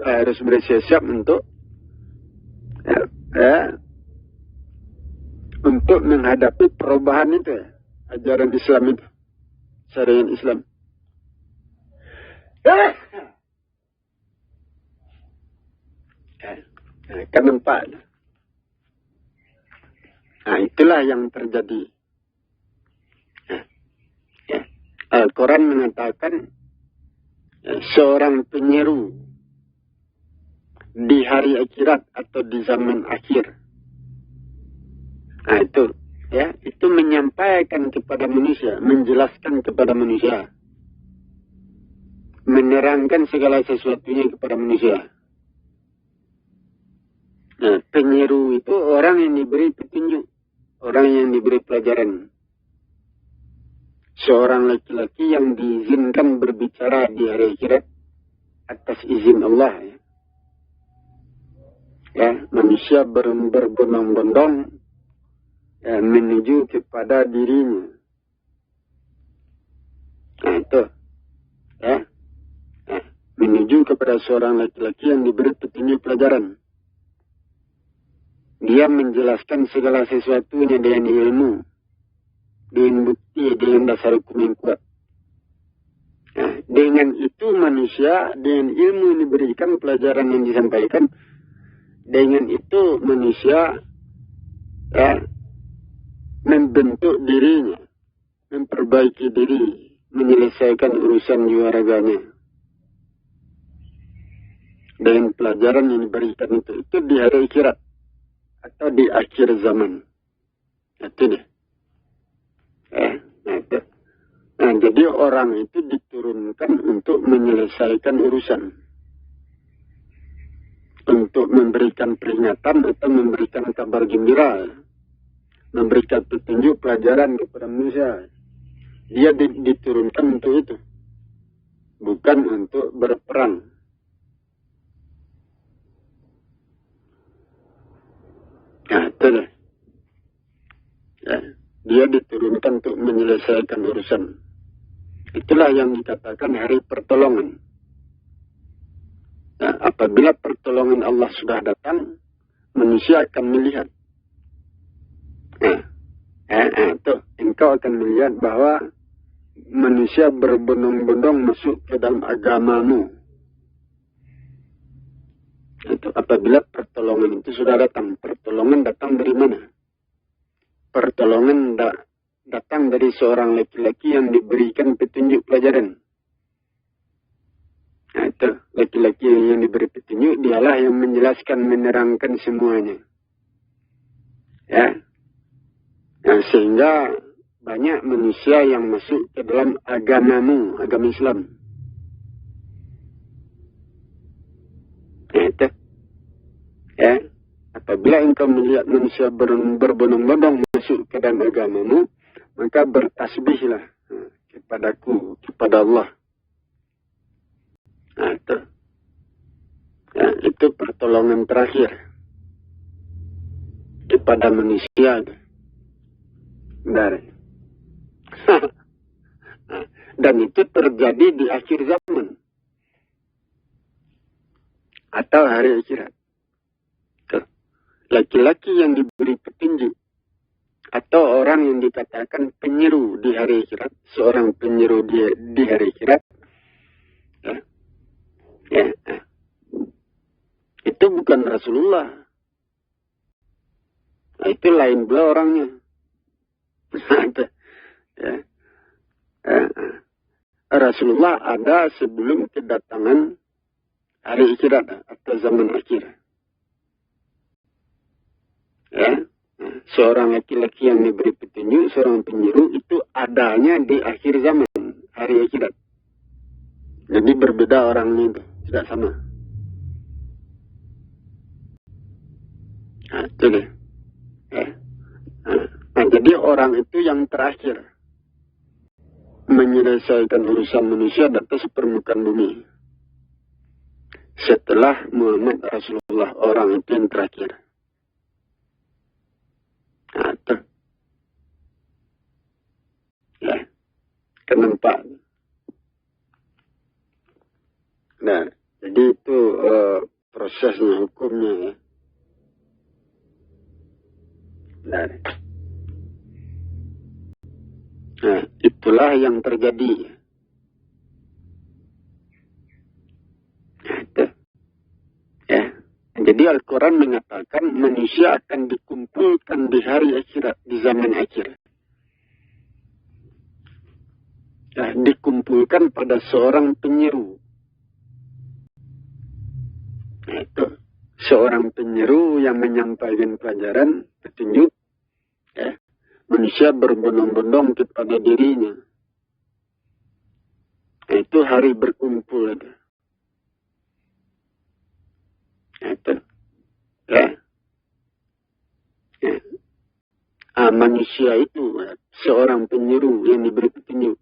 harus bersiap-siap untuk untuk menghadapi perubahan itu, ya, ajaran Islam itu, syariat Islam. Kan nampak. Nah, itulah yang terjadi. Al-Quran mengatakan seorang penyeru di hari akhirat atau di zaman akhir. Nah, itu ya, itu menyampaikan kepada manusia, menjelaskan kepada manusia, menerangkan segala sesuatunya kepada manusia. Nah, penyeru itu orang yang diberi petunjuk, orang yang diberi pelajaran. Seorang laki-laki yang diizinkan berbicara di hari akhirat atas izin Allah. Ya, manusia berbondong-bondong ya, menuju kepada dirinya. Nah, itu. Ya. Nah, menuju kepada seorang laki-laki yang diberi petunjuk pelajaran. Dia menjelaskan segala sesuatunya dengan ilmu, dengan bukti, dengan dasar hukum yang kuat. Nah, dengan itu manusia, dengan ilmu yang diberikan, pelajaran yang disampaikan, dengan itu manusia ya, membentuk dirinya, memperbaiki diri, menyelesaikan urusan jiwa raganya. Dengan pelajaran yang diberikan itu di hari akhirat atau di akhir zaman. Itu dia. Nah, jadi orang itu diturunkan untuk menyelesaikan urusan, untuk memberikan peringatan atau memberikan kabar gembira, memberikan petunjuk pelajaran kepada manusia. Dia diturunkan untuk itu, bukan untuk berperang. Nah, itu lah. Ya, dia diturunkan untuk menyelesaikan urusan. Itulah yang dikatakan hari pertolongan. Nah, apabila pertolongan Allah sudah datang, manusia akan melihat. Itu engkau akan melihat bahwa manusia berbondong-bondong masuk ke dalam agamamu. Itu apabila pertolongan itu sudah datang. Pertolongan datang dari mana? pertolongan datang dari seorang laki-laki yang diberikan petunjuk pelajaran. Nah, itu laki-laki yang diberi petunjuk, dialah yang menjelaskan, menerangkan semuanya. Ya. Nah, sehingga banyak manusia yang masuk ke dalam agamamu, agama Islam. Nah, itu. Ya. Apabila engkau melihat manusia berbondong-bondong masuk ke dalam agamamu, maka bertasbihlah kepadaku, kepada Allah. Nah, itu. Ya, itu pertolongan terakhir kepada manusia. Dari. Dan itu terjadi di akhir zaman. Atau hari akhirat. Laki-laki yang diberi petunjuk. Atau orang yang dikatakan penyeru di hari akhirat. Seorang penyeru di hari akhirat. Ya. Ya. Itu bukan Rasulullah. Nah, itu lain pula orangnya. Ya. Rasulullah ada sebelum kedatangan hari akhirat atau zaman akhir. Ya. Seorang laki-laki yang diberi petunjuk, seorang penyeru itu adanya di akhir zaman, hari akhirat. Jadi berbeda orangnya itu, tidak sama. Nah, itu deh. Ya. Nah, jadi orang itu yang terakhir menyelesaikan urusan manusia di atas permukaan bumi. Setelah Muhammad Rasulullah, orang itu yang terakhir. Nah, itu. Ya. Kenapa? Nah, jadi itu prosesnya, hukumnya ya. Nah, itulah yang terjadi. Nah, itu. Ya. Jadi Al-Quran mengatakan manusia akan dikumpulkan di hari akhirat, di zaman akhir. Nah, dikumpulkan pada seorang penyeru. Nah, itu. Seorang penyeru yang menyampaikan pelajaran, petunjuk. Ya. Manusia berbondong-bondong kepada dirinya. Nah, itu hari berkumpul. Nah, itu. Ya. Ya. Manusia itu seorang penyeru yang diberi petunjuk.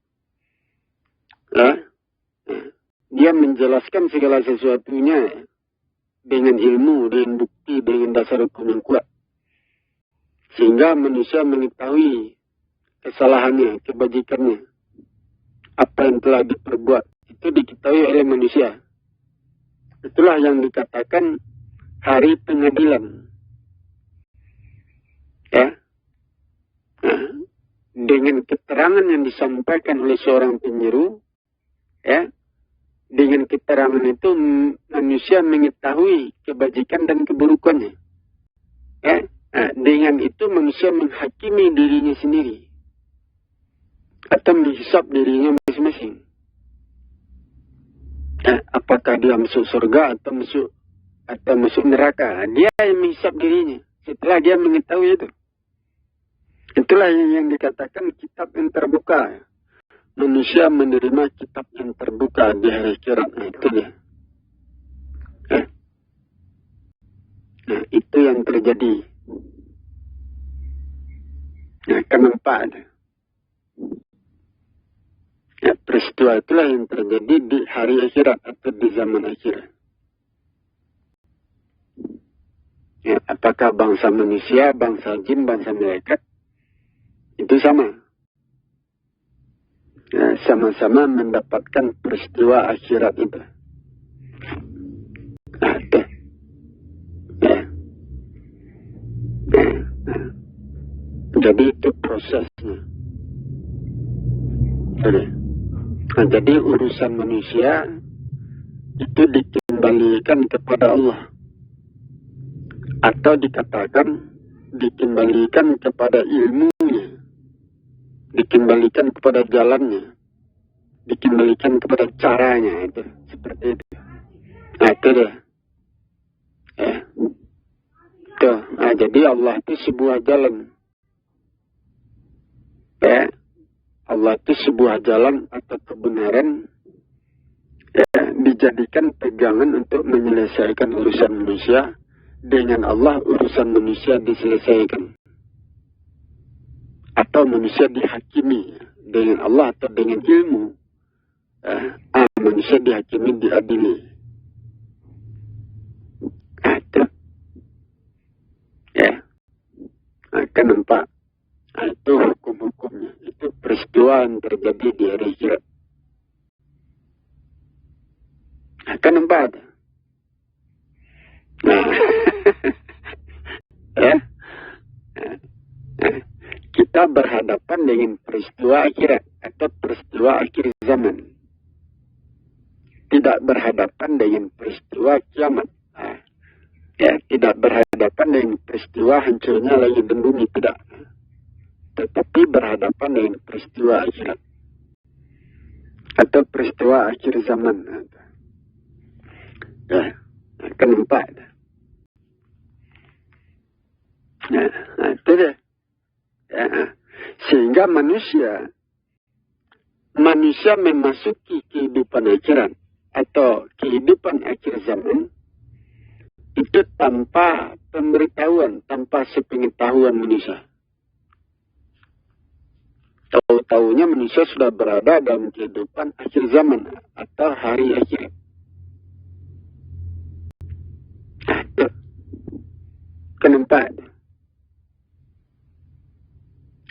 Ya. Ya. Dia menjelaskan segala sesuatunya dengan ilmu, dengan bukti, dengan dasar hukum yang kuat. Sehingga manusia mengetahui kesalahannya, kebajikannya. Apa yang telah diperbuat. Itu diketahui oleh manusia. Itulah yang dikatakan hari pengadilan. Ya. Nah, dengan keterangan yang disampaikan oleh seorang penyeru, ya, dengan keterangan itu manusia mengetahui kebajikan dan keburukannya. Ya. Nah, dengan itu manusia menghakimi dirinya sendiri. Atau menghisap dirinya masing-masing. Nah, apakah dia masuk surga atau masuk neraka. Dia yang menghisap dirinya. Setelah dia mengetahui itu. Itulah yang dikatakan kitab yang terbuka. Manusia menerima kitab yang terbuka di hari akhirat. Nah, itu dia. Nah, itu yang terjadi. Nah, kenapa ada? Ya, peristiwa itulah yang terjadi di hari akhirat atau di zaman akhir. Ya, apakah bangsa manusia, bangsa jin, bangsa malaikat? Itu sama. Ya, sama-sama mendapatkan peristiwa akhirat itu. Nah, itu. Ya. Nah. Jadi itu prosesnya. Nah, jadi urusan manusia itu dikembalikan kepada Allah. Atau dikatakan dikembalikan kepada ilmunya, dikembalikan kepada jalannya, dikembalikan kepada caranya, itu seperti itu. Nah itu deh. Ya. Tuh. Nah, jadi Allah itu sebuah jalan. Ya. Allah itu sebuah jalan atau kebenaran, ya, dijadikan pegangan untuk menyelesaikan urusan manusia. Dengan Allah urusan manusia diselesaikan. Atau manusia dihakimi dengan Allah atau dengan ilmu. Manusia dihakimi, diadili. Itu. Ya. Akan nampak. Itu hukum-hukumnya. Itu peristiwa yang terjadi di hari akhirat. Akan nampak. Nah, ya. Kita berhadapan dengan peristiwa akhirat atau peristiwa akhir zaman. Tidak berhadapan dengan peristiwa kiamat. Ya, tidak berhadapan dengan peristiwa hancurnya langit dan bumi, tidak. Tetapi berhadapan dengan peristiwa akhirat atau peristiwa akhir zaman. Ya, akan nampak. Nah, itu dia. Ya. Sehingga manusia memasuki kehidupan akhirat atau kehidupan akhir zaman itu tanpa pemberitahuan, tanpa sepengetahuan manusia. Tahu-tahunya manusia sudah berada dalam kehidupan akhir zaman atau hari akhirat. Nah, itu. Kenapa?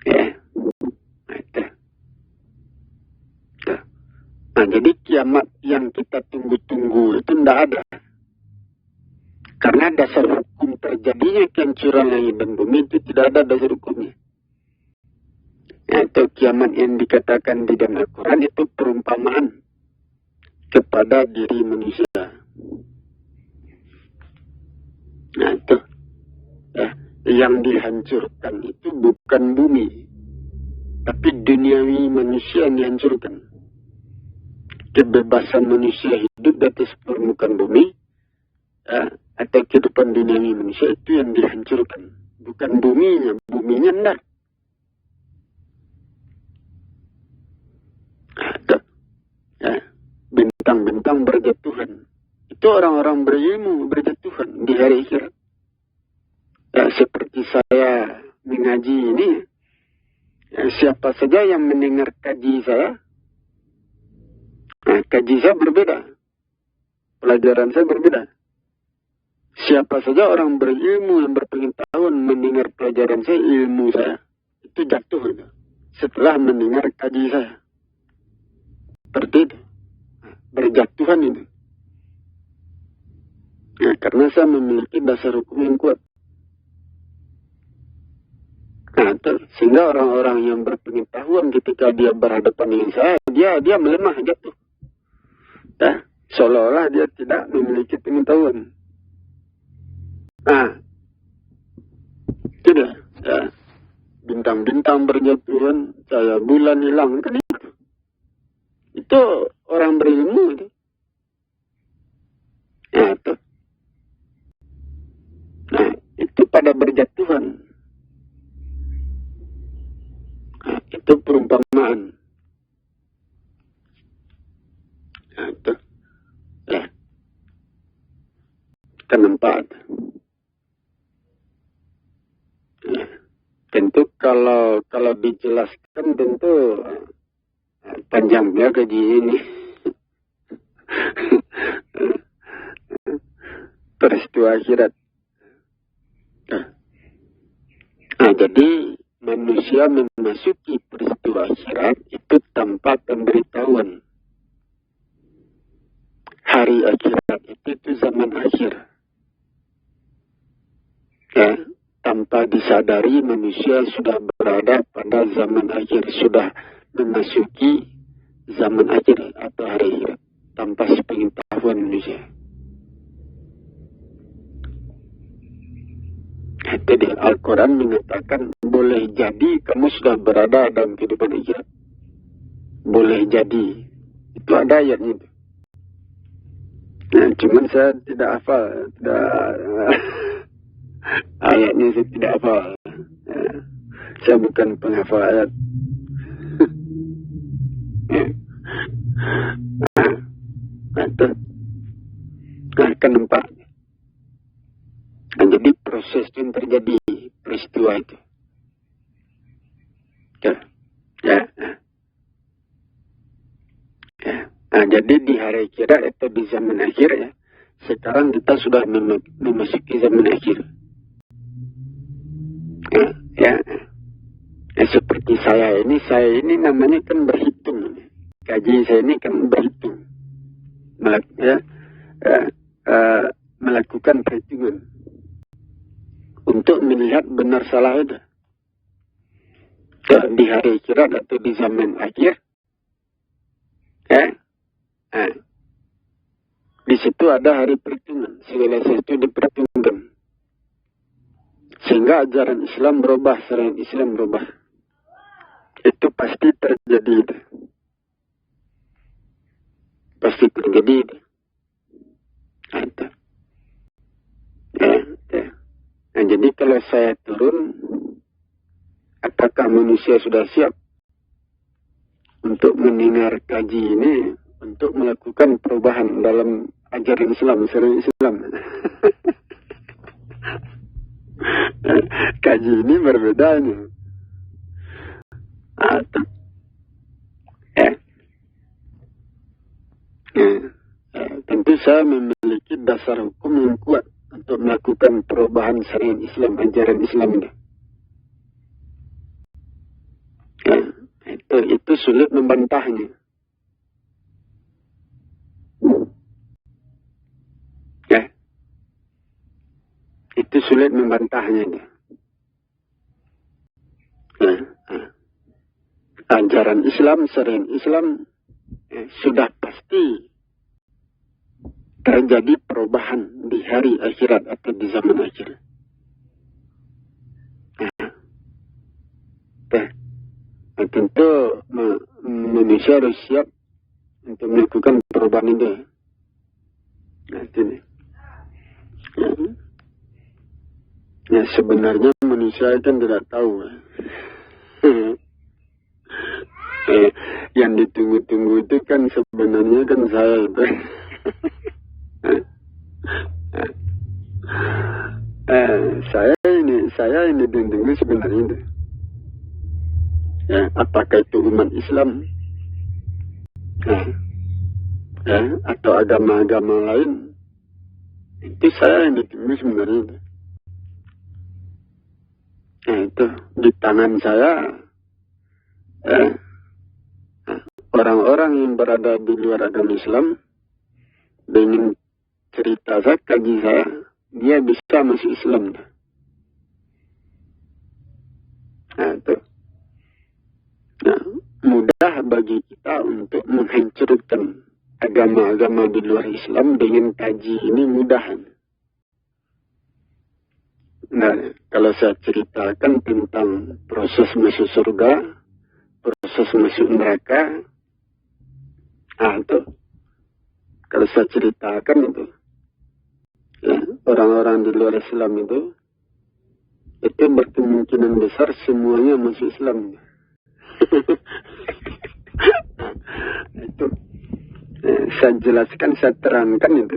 Ya. Nah, jadi kiamat yang kita tunggu-tunggu itu tidak ada. Karena dasar hukum terjadinya kehancuran langit dan bumi itu tidak ada dasar hukumnya. Atau kiamat yang dikatakan di dalam Al-Quran itu perumpamaan kepada diri manusia. Nah itu. Ya. Yang dihancurkan itu bukan bumi, tapi duniawi manusia yang dihancurkan. Kebebasan manusia hidup di atas permukaan bumi, ya, atau kehidupan duniawi manusia itu yang dihancurkan, bukan buminya. Buminya enggak. Ya, bintang-bintang berjatuhan. Itu orang-orang berilmu berjatuhan di hari akhirat. Ya, seperti saya mengaji ini, ya, siapa saja yang mendengar kaji saya, nah, kaji saya berbeda, pelajaran saya berbeda. Siapa saja orang berilmu yang berpengetahuan mendengar pelajaran saya, ilmu saya, itu jatuh itu, setelah mendengar kaji saya. Seperti itu, berjatuhan itu. Nah, karena saya memiliki dasar hukum yang kuat. Nah, sehingga orang-orang yang berpengetahuan ketika dia berhadapan dengan saya, dia melemah, jatuh. Ya, seolah-olah dia tidak memiliki pengetahuan. Nah, tidak. Ya, bintang-bintang berjatuhan, cahaya bulan hilang, kan itu. Itu orang berilmu itu. Nah, itu. Nah, itu pada berjatuhan. Nah, itu perumpamaan. Nah, itu. Ya. Kita nampak. Ya. Tentu kalau dijelaskan tentu panjangnya kaji ini. Peristiwa akhirat. Nah, jadi manusia memasuki peristiwa akhirat itu tanpa pemberitahuan. Hari akhirat itu zaman akhir. Ya, tanpa disadari manusia sudah berada pada zaman akhir, sudah memasuki zaman akhir atau hari akhirat tanpa sepengetahuan manusia. Itu di Al-Quran mengatakan boleh jadi kamu sudah berada dalam kehidupan akhirat. Boleh jadi. Itu ada ayatnya itu. Nah, cuman saya tidak hafal. Ayatnya saya tidak hafal. Saya bukan penghafal ayat. Itu akan nampak. Nah, jadi proses itu yang terjadi, peristiwa itu. Ya. Nah, jadi di hari akhirat atau di zaman akhir ya, sekarang kita sudah memasuki zaman akhir. Ya, seperti saya ini namanya kan berhitung. Gaji saya ini kan berhitung. Melakukan perhitungan untuk melihat benar salah itu. Di hari akhirat atau di zaman akhir, di situ ada hari perhitungan. Segala sesuatu diperhitungkan. Sehingga ajaran Islam berubah, syariat Islam berubah. Itu pasti terjadi itu. Pasti terjadi itu. Nah, jadi kalau saya turun, apakah manusia sudah siap untuk mendengar kaji ini, untuk melakukan perubahan dalam ajaran Islam, syariat Islam? Kaji ini berbeda ini. Tentu saya memiliki dasar hukum yang kuat untuk melakukan perubahan syariat Islam, ajaran Islam ini. Itu sulit membantahnya. Itu sulit membantahnya. Ajaran Islam, syariat Islam sudah pasti terjadi perubahan di hari akhirat atau di zaman akhir. Tentu manusia harus siap untuk melakukan perubahan itu. Ya, sebenarnya manusia kan tidak tahu. Yang ditunggu-tunggu itu kan sebenarnya kan saya itu. Saya ini ditunggu sebenarnya itu. Apakah itu umat Islam? Atau agama-agama lain? Itu saya yang ditunggu sebenarnya itu. Itu di tangan saya. Orang-orang yang berada di luar agama Islam dengan cerita saya, kaji saya, dia bisa masuk Islam. Itu. Mudah bagi kita untuk menghancurkan agama-agama di luar Islam dengan kaji ini mudah. Nah, kalau saya ceritakan tentang proses masuk surga, proses masuk neraka, itu kalau saya ceritakan itu, orang-orang di luar Islam itu berkemungkinan besar semuanya masuk Islam. Itu saya jelaskan, saya terangkan itu.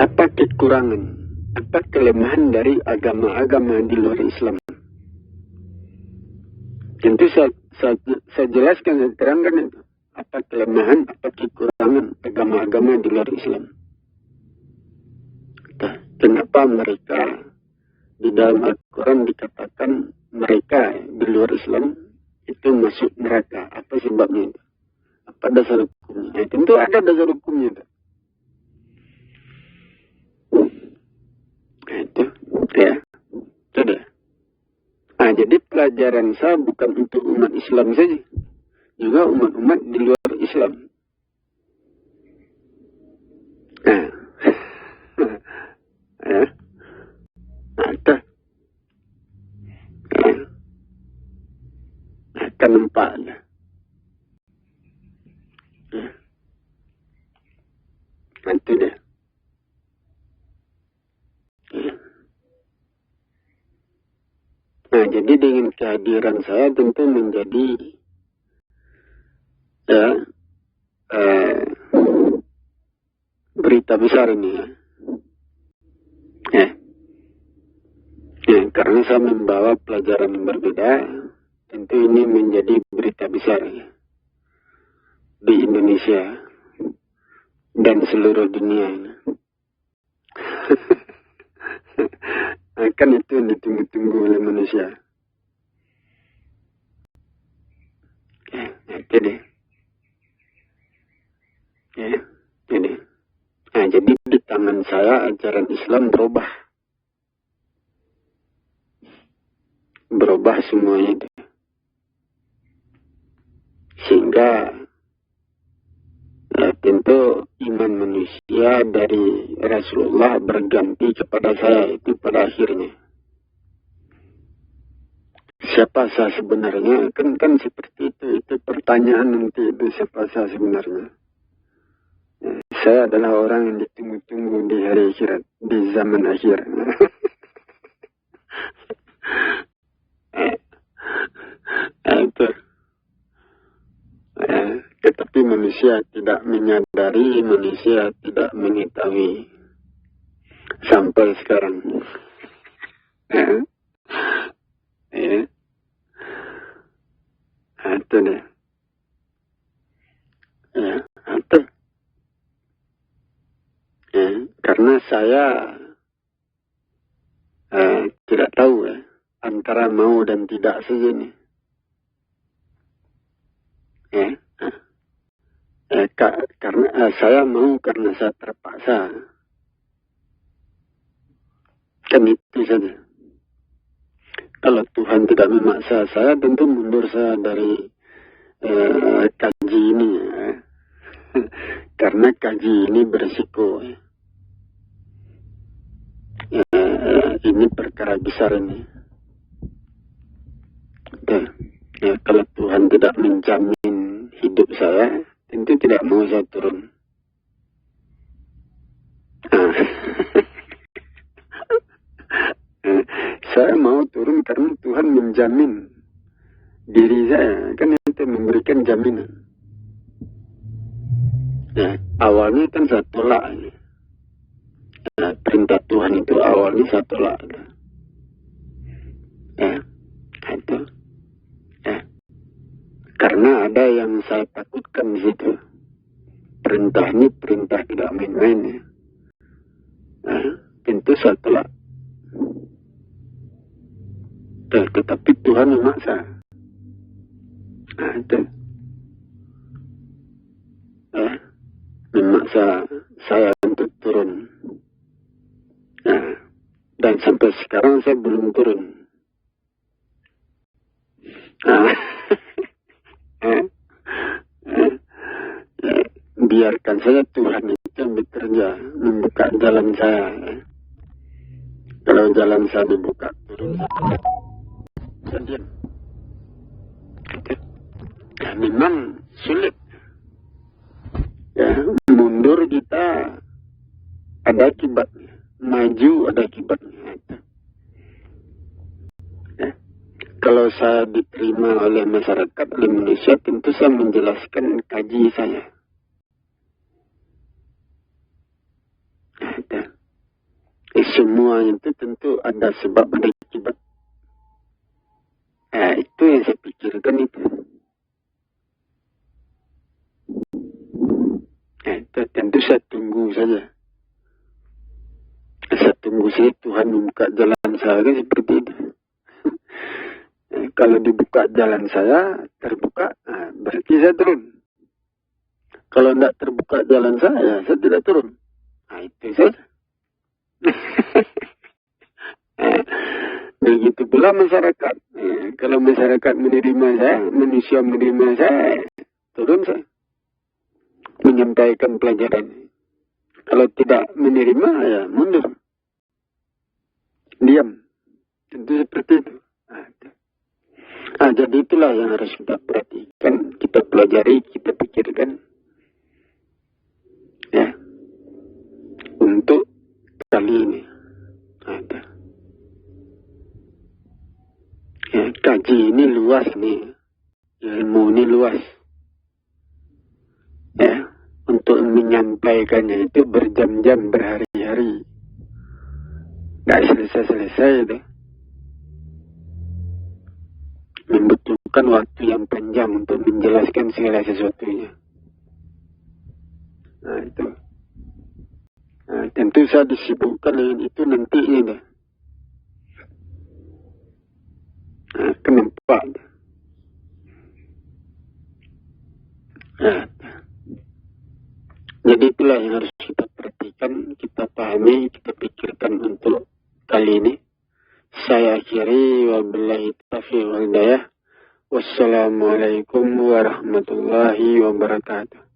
Apa kekurangan, apa kelemahan dari agama-agama di luar Islam? Tentu saya jelaskan, saya terangkan itu. Apa kelemahan, apa kekurangan agama-agama di luar Islam? Kenapa mereka di dalam Al-Quran dikatakan mereka di luar Islam itu masuk neraka? Apa sebabnya itu? Apa dasar hukumnya? Tentu ada dasar hukumnya itu. Itu dia. Jadi pelajaran saya bukan untuk umat Islam saja, juga umat-umat di luar Islam. nampak. Itu dia. Nah, jadi dengan kehadiran saya tentu menjadi berita besar ini ya. Karena saya membawa pelajaran yang berbeda, tentu ini menjadi berita besar ya, di Indonesia dan seluruh dunia. Kan itu yang ditunggu-tunggu oleh manusia. Jadi, jadi di tangan saya ajaran Islam berubah semuanya itu. Sehingga tentu iman manusia dari Rasulullah berganti kepada saya itu pada akhirnya. Siapa saya sebenarnya? Kan seperti itu pertanyaan nanti itu, siapa saya sebenarnya? Saya adalah orang yang ditunggu-tunggu di hari akhirat, di zaman akhir. Itu. Tetapi manusia tidak menyadari, manusia tidak mengetahui sampai sekarang. Itu dia. Itu. Karena saya tidak tahu antara mau dan tidak saja nih. Karena saya mau karena saya terpaksa. Kan itu saja. Kalau Tuhan tidak memaksa saya, tentu mundur saya dari kaji ini. Karena kaji ini berisiko. Ini perkara besar ini. Kalau Tuhan tidak menjamin hidup saya, tentu tidak mau saya turun. Saya mau turun karena Tuhan menjamin diri saya. Kan itu memberikan jaminan. Awalnya kan saya tolak. Perintah Tuhan itu awalnya saya tolak. Itu. Karena ada yang saya takutkan di situ. Perintah ini perintah tidak main-main. Tentu saya tolak. Tetapi Tuhan memaksa. Itu. Memaksa saya untuk turun. Dan sampai sekarang saya belum turun. Biarkan saja Tuhan itu yang bekerja, membuka jalan saya. Kalau jalan saya dibuka, turun. Saya diam. Memang sulit. Mundur kita ada akibatnya, maju ada akibatnya. Kalau saya diterima oleh masyarakat, oleh Indonesia, tentu saya menjelaskan kaji saya. Semua itu tentu ada sebab, ada akibat. Itu yang saya pikirkan itu. Itu tentu saya tunggu saja. Saya tunggu saja Tuhan membuka jalan saya kan seperti itu. Kalau dibuka jalan saya, terbuka, berarti saya turun. Kalau tidak terbuka jalan saya tidak turun. Itu saja. Begitu pula masyarakat. Kalau masyarakat menerima saya, manusia menerima saya, turun saya. Menyampaikan pelajaran. Kalau tidak menerima, ya mundur. Diam. Tentu seperti itu. Nah, jadi itulah yang harus kita perhatikan, kita pelajari, kita pikirkan. Ya, untuk kali ini. Ada. Ya, kaji ini luas nih. Ilmu ini luas. Ya, untuk menyampaikannya itu berjam-jam, berhari-hari. Gak selesai-selesai itu. Membutuhkan waktu yang panjang untuk menjelaskan segala sesuatunya. Nah, itu. Nah, tentu saya disibukkan dengan itu nantinya dah. Nah, kenapa? Nah, jadi itulah yang harus kita perhatikan, kita pahami, kita pikirkan untuk kali ini. Saya akhiri, wabillahi taufiq wal hidayah. Wassalamualaikum warahmatullahi wabarakatuh.